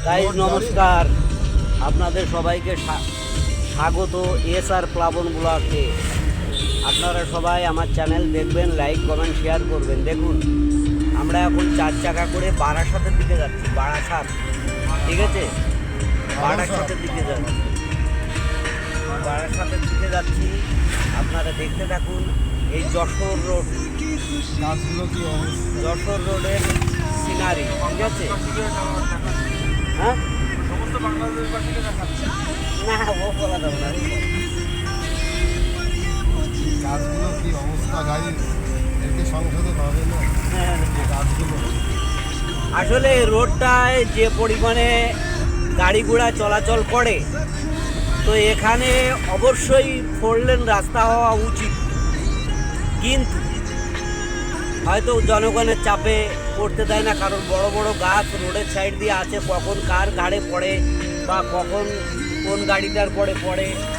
Guys নমস্কার, আপনাদের সবাইকে স্বাগত এসআর প্লাবন ব্লগে। আপনারা সবাই আমার চ্যানেল দেখবেন, লাইক কমেন্ট শেয়ার করবেন। দেখুন, আমরা এখন 4 চাকা করে বারাসাতের দিকে যাচ্ছি। বারাসাত, ঠিক আছে, বারাসাতের দিকে যাচ্ছি। বারাসাতের দিকে যাচ্ছি, আপনারা দেখতে থাকুন। এই যশোর রোড, যশোর রোডের সিনারি, ঠিক আছে। হ্যাঁ, না ও বলা যাবে না। গাছগুলো কি অবস্থা, গাড়ি একে সংশোধন হবে না গাছগুলো। আসলে এই রোডটায় যে পরিমাণে গাড়ি ঘোড়া চলাচল করে, তো এখানে অবশ্যই 4 লেন রাস্তা হওয়া উচিত, কিন্তু হয়তো জনগণের চাপে করতে দেয় না, কারণ বড় বড় গাছ রোডের সাইড দিয়ে আছে। কখন কার ঘাড়ে পড়ে বা কখন কোন গাড়িটার পড়ে,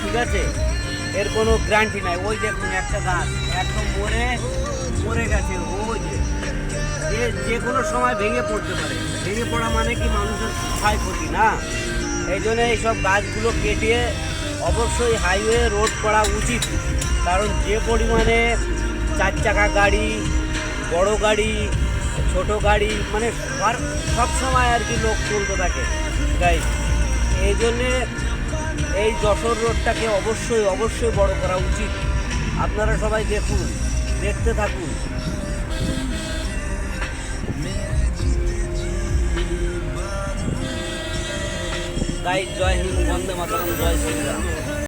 ঠিক আছে, এর কোনো গ্যারান্টি নাই। ওই দেখুন একটা গাছ একদম মরে গেছে, ওই যে কোনো সময় ভেঙে পড়তে পারে। ভেঙে পড়া মানে কি মানুষের ক্ষয়ক্ষতি না। এই জন্য এইসব গাছগুলো কেটে অবশ্যই হাইওয়ে রোড করা উচিত, কারণ যে পরিমাণে 4 চাকা গাড়ি, বড় গাড়ি, ছোট গাড়ি, মানে সব সময় আর কি লোক চলতে থাকে। তাই এই জন্যে এই যশোর রোডটাকে অবশ্যই বড় করা উচিত। আপনারা সবাই দেখুন, দেখতে থাকুন। গাইজ জয় হিন্দ, বন্দে মাতরম, জয় শ্রীরাম।